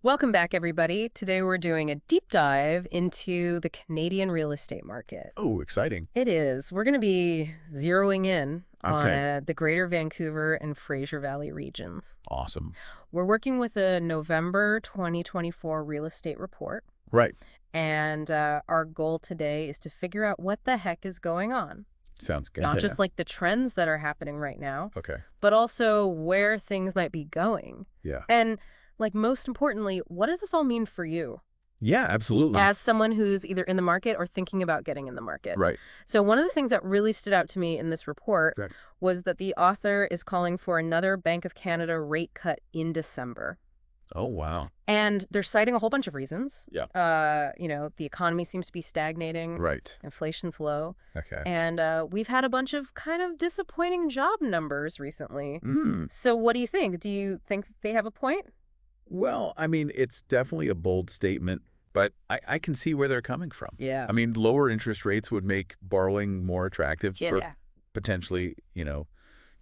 Welcome back, everybody. Today we're doing a deep dive into the Canadian real estate market. Oh, exciting. It is. We're going to be zeroing in on Okay. the Greater Vancouver and Fraser Valley regions. Awesome. We're working with a November 2024 real estate report, Right. and our goal today is to figure out what the heck is going on. Sounds good. Not just like the trends that are happening right now, Okay. but also where things might be going. Yeah. And most importantly, what does this all mean for you Yeah, absolutely. as someone who's either in the market or thinking about getting in the market? Right. So one of the things that really stood out to me in this report Okay. was that the author is calling for another Bank of Canada rate cut in December. Oh, wow. And they're citing a whole bunch of reasons. Yeah. The economy seems to be stagnating. Right. Inflation's low. Okay. And we've had a bunch of kind of disappointing job numbers recently. Mm. So what do you think? Do you think they have a point? Well, I mean, it's definitely a bold statement, but I can see where they're coming from. Yeah. I mean, lower interest rates would make borrowing more attractive for Yeah. potentially,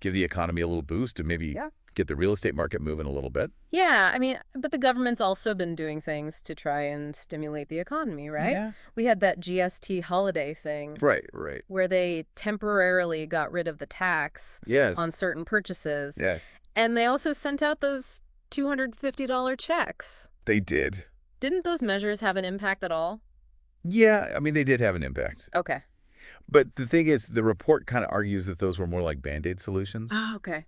give the economy a little boost and maybe Yeah. get the real estate market moving a little bit. Yeah, I mean, but the government's also been doing things to try and stimulate the economy, right? Yeah. We had that GST holiday thing Right, right. where they temporarily got rid of the tax Yes. on certain purchases. Yeah, And they also sent out those $250 checks. they did. Didn't those measures have an impact at all? Yeah, I mean, they did have an impact. Okay. But the thing is, the report kind of argues that those were more like Band-Aid solutions, Oh, okay.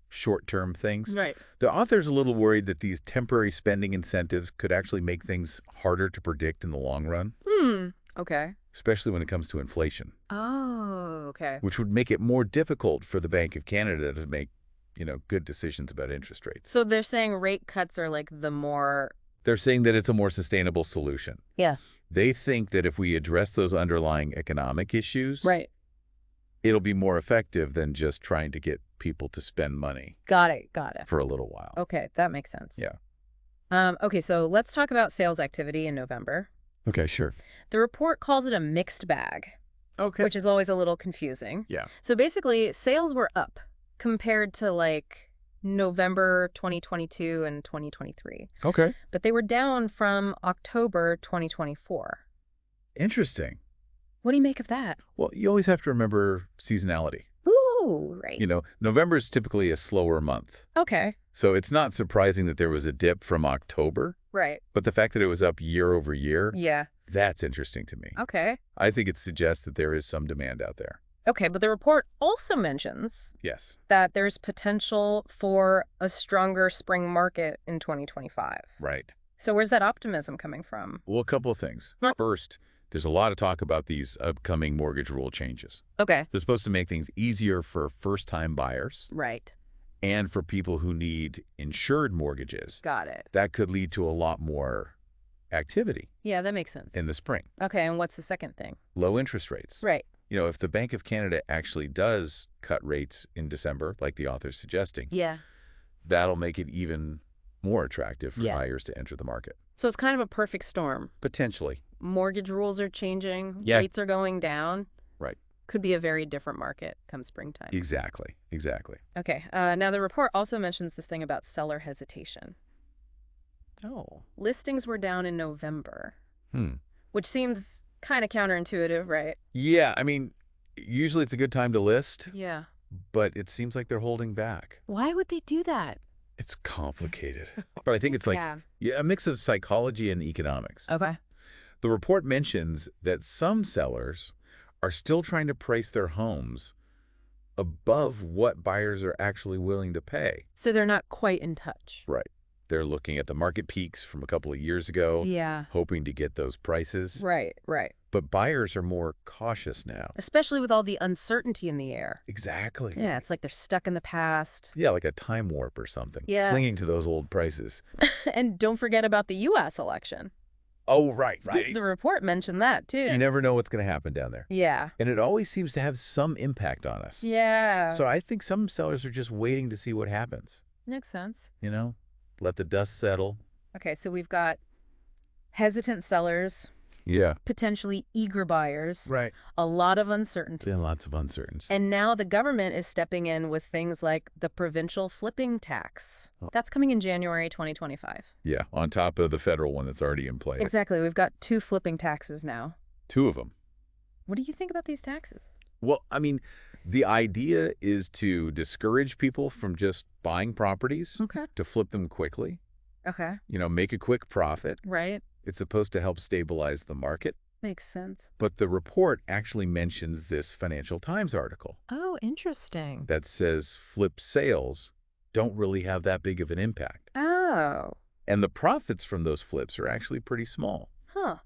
short-term things. Right. The author's a little worried that these temporary spending incentives could actually make things harder to predict in the long run, Okay. especially when it comes to inflation, Oh, okay. which would make it more difficult for the Bank of Canada to make, good decisions about interest rates. So they're saying rate cuts are like the more... They're saying that it's a more sustainable solution. Yeah. They think that if we address those underlying economic issues, Right. it'll be more effective than just trying to get people to spend money Got it. Got it. for a little while. Okay, that makes sense. Yeah. Okay, so let's talk about sales activity in November. Okay, sure. The report calls it a mixed bag, Okay. which is always a little confusing. Yeah. So basically, sales were up compared to November 2022 and 2023, Okay. but they were down from October 2024. Interesting. What do you make of that? Well, you always have to remember seasonality. Ooh, right. November is typically a slower month. Okay, So it's not surprising that there was a dip from October, right. but the fact that it was up year over year, Yeah, that's interesting to me. okay. I think it suggests that there is some demand out there. Okay, but the report also mentions Yes. that there's potential for a stronger spring market in 2025. Right. So where's that optimism coming from? Well, a couple of things. Huh. First, there's a lot of talk about these upcoming mortgage rule changes. Okay. They're supposed to make things easier for first-time buyers Right. and for people who need insured mortgages. Got it. That could lead to a lot more activity Yeah, that makes sense. in the spring. Okay, and what's the second thing? Low interest rates. Right. If the Bank of Canada actually does cut rates in December, like the author's suggesting, Yeah. that'll make it even more attractive for Yeah. buyers to enter the market. So it's kind of a perfect storm. Potentially. Mortgage rules are changing. Yeah. Rates are going down. Right. Could be a very different market come springtime. Exactly. Exactly. Okay. Now, the report also mentions this thing about seller hesitation. Oh. Listings were down in November, Hmm. which seems kind of counterintuitive, right? Yeah, I mean, usually it's a good time to list, Yeah. but it seems like they're holding back. Why would they do that? It's complicated. But I think it's like Yeah. a mix of psychology and economics. Okay. The report mentions that some sellers are still trying to price their homes above what buyers are actually willing to pay. So they're not quite in touch. Right. They're looking at the market peaks from a couple of years ago, Yeah. hoping to get those prices. Right, right. But buyers are more cautious now. Especially with all the uncertainty in the air. Exactly. Yeah, it's like they're stuck in the past. Yeah, like a time warp or something. Yeah. Clinging to those old prices. And don't forget about the U.S. election. Oh, right, The report mentioned that, too. You never know what's going to happen down there. Yeah. And it always seems to have some impact on us. Yeah. So I think some sellers are just waiting to see what happens. Makes sense. Let the dust settle. Okay, so we've got hesitant sellers, Yeah. potentially eager buyers, Right. a lot of uncertainty. And lots of uncertainty. And now the government is stepping in with things like the provincial flipping tax. Oh. That's coming in January 2025. Yeah, on top of the federal one that's already in place. Exactly. We've got 2 flipping taxes now. 2 of them. What do you think about these taxes? Well, I mean, the idea is to discourage people from just buying properties, Okay. to flip them quickly, Okay. make a quick profit. Right. It's supposed to help stabilize the market. Makes sense. But the report actually mentions this Financial Times article Oh, interesting. that says flip sales don't really have that big of an impact. Oh. And the profits from those flips are actually pretty small. Huh.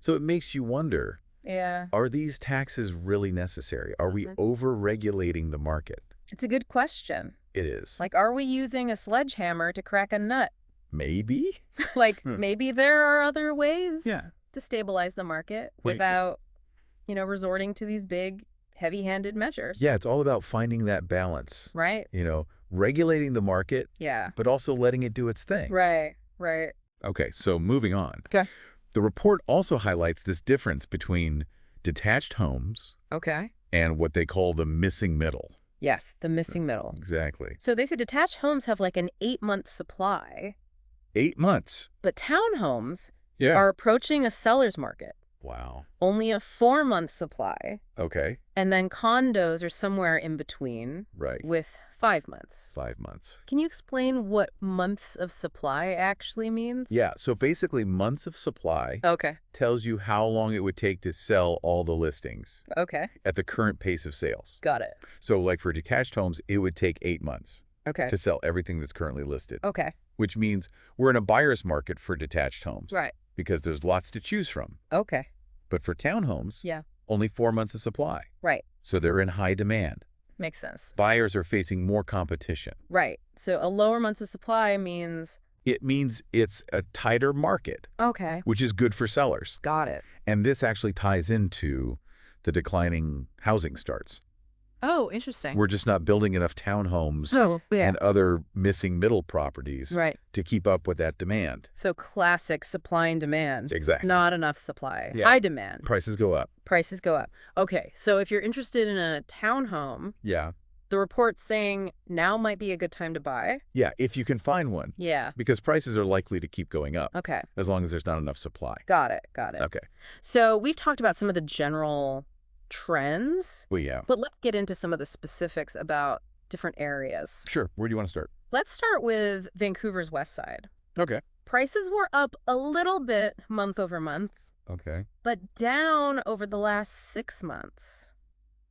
So it makes you wonder, Yeah. are these taxes really necessary? Are we over-regulating the market? It's a good question. It is. Like, are we using a sledgehammer to crack a nut? Maybe? Like, maybe there are other ways Yeah. to stabilize the market Wait. without, resorting to these big, heavy-handed measures. Yeah, it's all about finding that balance. Right? Regulating the market, Yeah. but also letting it do its thing. Right. Right. Okay, so moving on. Okay. The report also highlights this difference between detached homes Okay. and what they call the missing middle. Yes, the missing middle. Exactly. So they say detached homes have like an 8-month supply, 8 months. but townhomes Yeah. are approaching a seller's market. Wow. Only a 4-month supply. Okay. And then condos are somewhere in between Right. with 5 months. 5 months. Can you explain what months of supply actually means? Yeah, so basically months of supply Okay. tells you how long it would take to sell all the listings Okay. at the current pace of sales. Got it. So like for detached homes, it would take 8 months Okay. to sell everything that's currently listed, Okay. which means we're in a buyer's market for detached homes. Right. Because there's lots to choose from. Okay. But for townhomes, Yeah. only 4 months of supply. Right. So they're in high demand. Makes sense. Buyers are facing more competition. Right. So a lower months of supply means... It means it's a tighter market, Okay. which is good for sellers. Got it. And this actually ties into the declining housing starts. Oh, interesting. We're just not building enough townhomes Oh, yeah. and other missing middle properties Right. to keep up with that demand. So classic supply and demand. Exactly. Not enough supply. Yeah. High demand. Prices go up. Prices go up. Okay. So if you're interested in a townhome, Yeah. the report's saying now might be a good time to buy. Yeah, if you can find one. Yeah. Because prices are likely to keep going up Okay. as long as there's not enough supply. Got it. Got it. Okay. So we've talked about some of the general trends, Well, yeah. but let's get into some of the specifics about different areas. Sure. Where do you want to start? Let's start with Vancouver's west side. Okay. Prices were up a little bit month over month, Okay. but down over the last 6 months.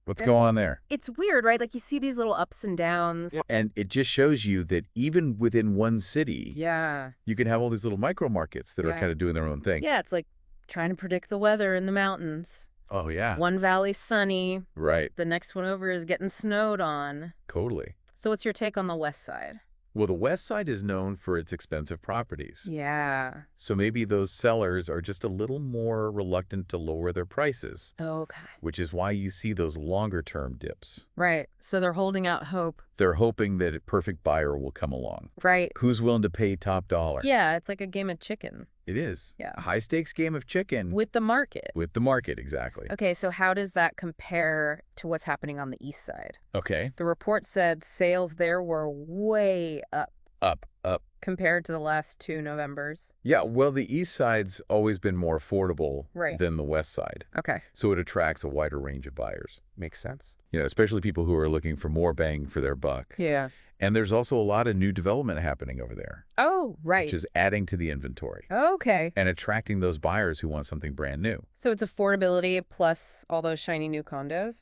What's going on there? It's weird, right? Like you see these little ups and downs. And it just shows you that even within one city, Yeah. you can have all these little micro markets that are Yeah. kind of doing their own thing. Yeah, it's like trying to predict the weather in the mountains. Oh, yeah. One valley's sunny, Right. the next one over is getting snowed on. Totally. So what's your take on the west side? Well, the West Side is known for its expensive properties. Yeah. So maybe those sellers are just a little more reluctant to lower their prices, Okay. which is why you see those longer-term dips. Right. So they're holding out hope. They're hoping that a perfect buyer will come along. Right. Who's willing to pay top dollar? Yeah, it's like a game of chicken It is. Yeah. A high-stakes game of chicken with the market. with the market, exactly. Okay, so how does that compare to what's happening on the east side? Okay. The report said sales there were way up Up, up. compared to the last 2 Novembers. Yeah, well, the East Side's always been more affordable Right. than the West Side. Okay. So it attracts a wider range of buyers. Makes sense. Especially people who are looking for more bang for their buck. Yeah. And there's also a lot of new development happening over there, Oh, right. which is adding to the inventory Okay. and attracting those buyers who want something brand new. So it's affordability plus all those shiny new condos?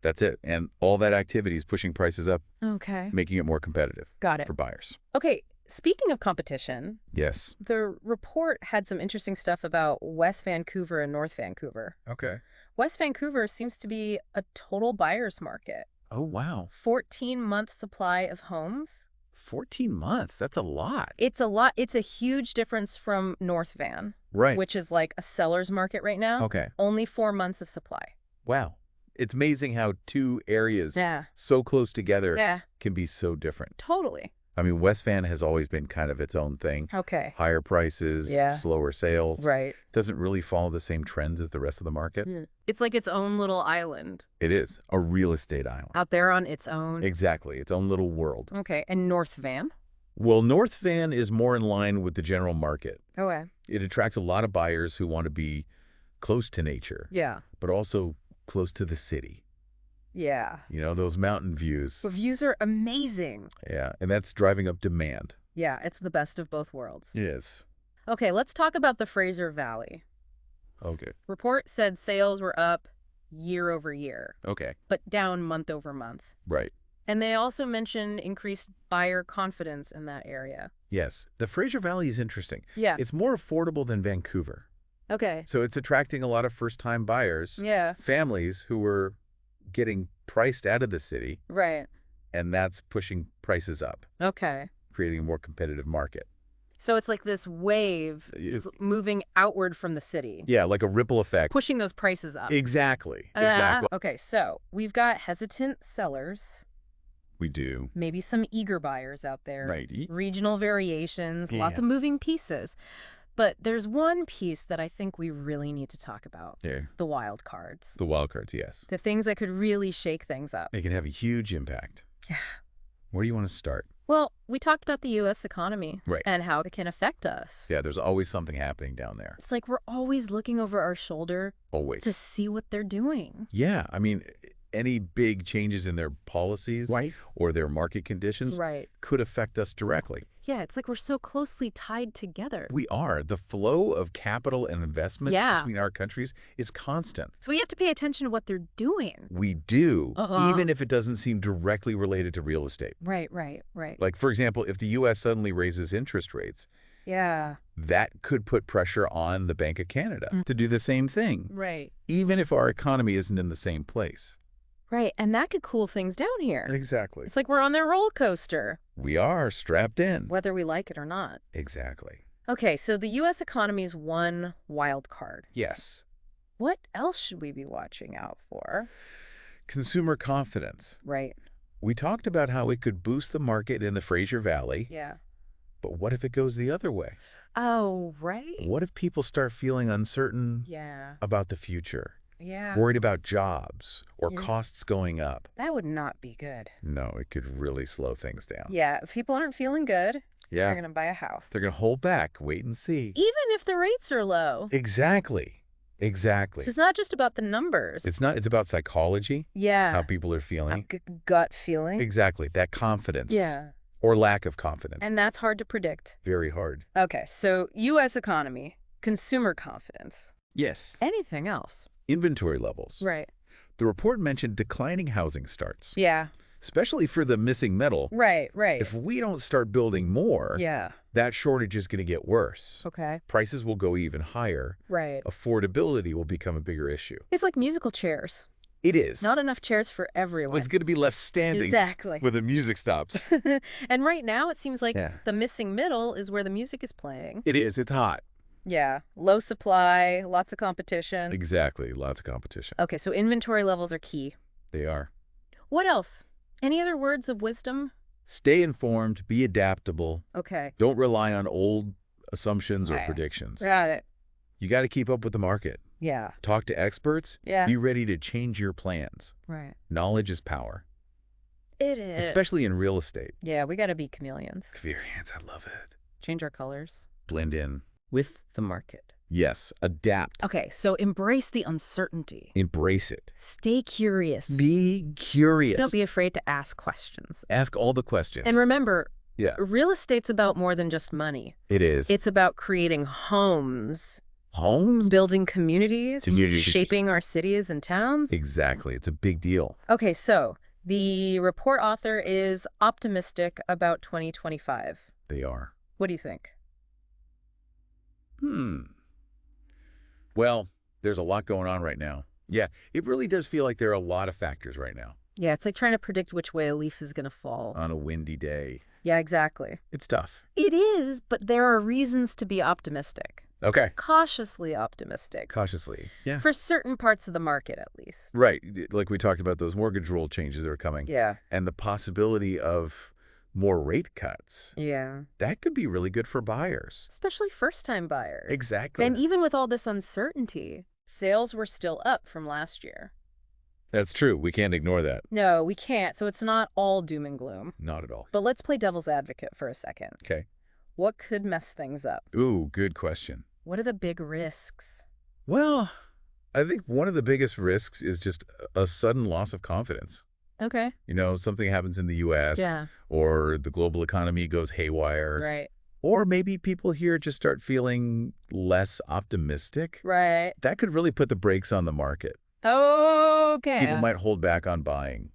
That's it. And all that activity is pushing prices up, Okay. making it more competitive Got it. for buyers. Okay, speaking of competition, Yes. the report had some interesting stuff about West Vancouver and North Vancouver. Okay. West Vancouver seems to be a total buyer's market. Oh, wow. 14-month supply of homes. 14 months. That's a lot. It's a lot. It's a huge difference from North Van, Right. which is like a seller's market right now. Okay. Only 4 months of supply. Wow. It's amazing how two areas Yeah. so close together Yeah, can be so different. totally. I mean, West Van has always been kind of its own thing. Okay. Higher prices, Yeah. slower sales. Right. Doesn't really follow the same trends as the rest of the market. It's like its own little island It is a real estate island. out there on its own. Exactly. Its own little world. Okay. And North Van? Well, North Van is more in line with the general market. Okay. It attracts a lot of buyers who want to be close to nature, Yeah. but also close to the city. Yeah. You know, those mountain views. The views are amazing. Yeah, and that's driving up demand. Yeah, it's the best of both worlds. Yes. Okay, let's talk about the Fraser Valley. Okay. Report said sales were up year over year, Okay. but down month over month. Right. And they also mentioned increased buyer confidence in that area. Yes. The Fraser Valley is interesting. Yeah. It's more affordable than Vancouver. Okay. So it's attracting a lot of first-time buyers, Yeah. families who were getting priced out of the city, Right. and that's pushing prices up, Okay. creating a more competitive market. So it's like this wave moving outward from the city. Yeah, like a ripple effect. Pushing those prices up. Exactly. Exactly. Okay, so we've got hesitant sellers, We do. maybe some eager buyers out there. Right. Regional variations, lots Yeah. of moving pieces. But there's one piece that I think we really need to talk about. Yeah. The wild cards. The wild cards, yes. The things that could really shake things up. They can have a huge impact. Yeah. Where do you want to start? Well, we talked about the U.S. economy. Right. And how it can affect us. Yeah, there's always something happening down there. It's like we're always looking over our shoulder Always. to see what they're doing. Yeah, I mean, any big changes in their policies or their market conditions Right. could affect us directly. Yeah, it's like we're so closely tied together. We are. The flow of capital and investment Yeah. between our countries is constant. So we have to pay attention to what they're doing. We do, Uh-huh. even if it doesn't seem directly related to real estate. Right. Like, for example, if the U.S. suddenly raises interest rates, Yeah. that could put pressure on the Bank of Canada to do the same thing, Right. even if our economy isn't in the same place. Right. And that could cool things down here. Exactly. It's like we're on their roller coaster, We are strapped in. whether we like it or not. Exactly. Okay, so the U.S. economy is one wild card. Yes. What else should we be watching out for? Consumer confidence. Right. We talked about how it could boost the market in the Fraser Valley, Yeah. but what if it goes the other way? Oh, right. What if people start feeling uncertain Yeah. about the future, Yeah. worried about jobs or Yeah. costs going up? That would not be good. No, it could really slow things down. Yeah. If people aren't feeling good, Yeah. they're going to buy a house. They're going to hold back, wait and see. Even if the rates are low. Exactly. Exactly. So it's not just about the numbers. It's about psychology, Yeah. how people are feeling. Gut feeling. Exactly. That confidence. Yeah. Or lack of confidence. And that's hard to predict. Very hard. Okay, so U.S. economy, consumer confidence. Yes. Anything else? Inventory levels. Right. The report mentioned declining housing starts, Yeah. especially for the missing metal. Right. If we don't start building more, Yeah. that shortage is going to get worse. Okay. Prices will go even higher. Right. Affordability will become a bigger issue. It's like musical chairs. It is. Not enough chairs for everyone. It's going to be left standing Exactly. when the music stops. And right now it seems like Yeah. the missing middle is where the music is playing. It is. It's hot. Yeah. Low supply, lots of competition. Exactly. Lots of competition. Okay, so inventory levels are key. They are. What else? Any other words of wisdom? Stay informed. Be adaptable. Okay. Don't rely on old assumptions or Right. predictions. Got it. You got to keep up with the market. Yeah. Talk to experts. Yeah. Be ready to change your plans. Right. Knowledge is power, It is. especially in real estate. Yeah, we got to be chameleons. Experience, I love it. Change our colors. Blend in. With the market. Yes, adapt. Okay, so embrace the uncertainty. Embrace it. Stay curious. Be curious. Don't be afraid to ask questions. Ask all the questions. And remember, yeah, real estate's about more than just money. it is. It's about creating homes, Homes? building communities, Communities. shaping our cities and towns. Exactly. It's a big deal. Okay, so the report author is optimistic about 2025. They are. What do you think? Well, there's a lot going on right now. Yeah, it really does feel like there are a lot of factors right now Yeah, it's like trying to predict which way a leaf is going to fall. on a windy day. Yeah, exactly. It's tough. It is, but there are reasons to be optimistic. Okay. Cautiously optimistic. Cautiously. Yeah. For certain parts of the market, at least. Right. Like we talked about those mortgage rule changes that are coming. Yeah. And the possibility of more rate cuts. Yeah. That could be really good for buyers. Especially first-time buyers. Exactly. And even with all this uncertainty, sales were still up from last year. That's true. We can't ignore that. No, we can't, so it's not all doom and gloom. Not at all. But let's play devil's advocate for a second. Okay. What could mess things up? Ooh, good question. What are the big risks? Well, I think one of the biggest risks is just a sudden loss of confidence. Okay. You know, something happens in the U.S. Yeah. or the global economy goes haywire. Right. Or maybe people here just start feeling less optimistic. Right. That could really put the brakes on the market. Okay. People might hold back on buying.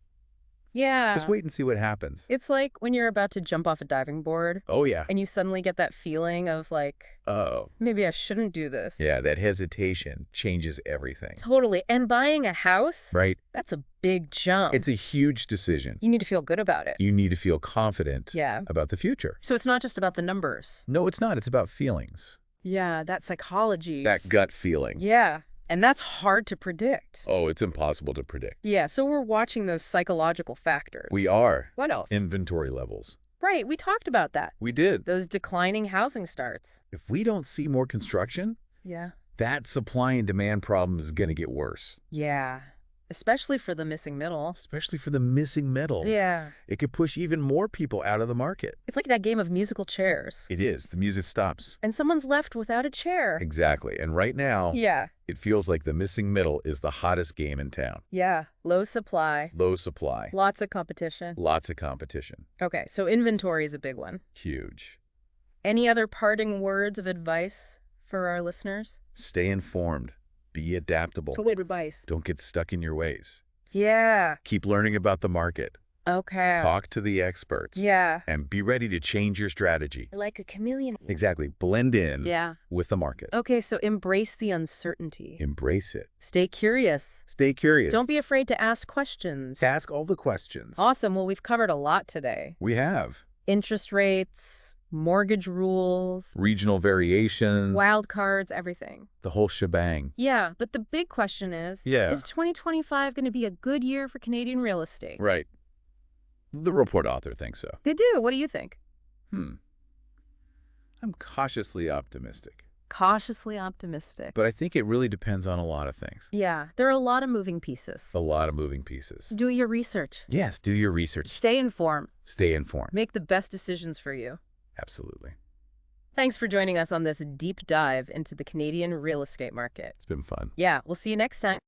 Yeah. Just wait and see what happens. It's like when you're about to jump off a diving board Oh, yeah. and you suddenly get that feeling of like, Oh, maybe I shouldn't do this. yeah, that hesitation changes everything. Totally. And buying a house, Right? that's a big jump. It's a huge decision. You need to feel good about it. You need to feel confident Yeah. about the future. So it's not just about the numbers. No, it's not. It's about feelings. Yeah, that psychology. That gut feeling. Yeah. And that's hard to predict. Oh, it's impossible to predict. Yeah, so we're watching those psychological factors. We are. What else? Inventory levels. Right, we talked about that. We did. Those declining housing starts. If we don't see more construction, Yeah. that supply and demand problem is going to get worse. Yeah. Especially for the missing middle. Especially for the missing middle. Yeah. It could push even more people out of the market. It's like that game of musical chairs. It is. The music stops. And someone's left without a chair. Exactly. And right now, Yeah. it feels like the missing middle is the hottest game in town. Yeah. Low supply. Low supply. Lots of competition. Lots of competition. Okay, so inventory is a big one. Huge. Any other parting words of advice for our listeners? Stay informed. Be adaptable. So what advice? Don't get stuck in your ways. Yeah. Keep learning about the market. Okay. Talk to the experts. Yeah. And be ready to change your strategy. Like a chameleon. Exactly. Blend in Yeah. with the market. Okay, so embrace the uncertainty. Embrace it. Stay curious. Stay curious. Don't be afraid to ask questions. Ask all the questions. Awesome. Well, we've covered a lot today. We have. Interest rates, mortgage rules, Regional variations. wild cards, everything. The whole shebang. Yeah, but the big question is, Yeah. is 2025 going to be a good year for Canadian real estate? Right. The report author thinks so. They do. What do you think? I'm cautiously optimistic. Cautiously optimistic. But I think it really depends on a lot of things. Yeah, there are a lot of moving pieces. A lot of moving pieces. Do your research. Yes, do your research. Stay informed. Stay informed. Make the best decisions for you. Absolutely. Thanks for joining us on this deep dive into the Canadian real estate market. It's been fun. Yeah, we'll see you next time.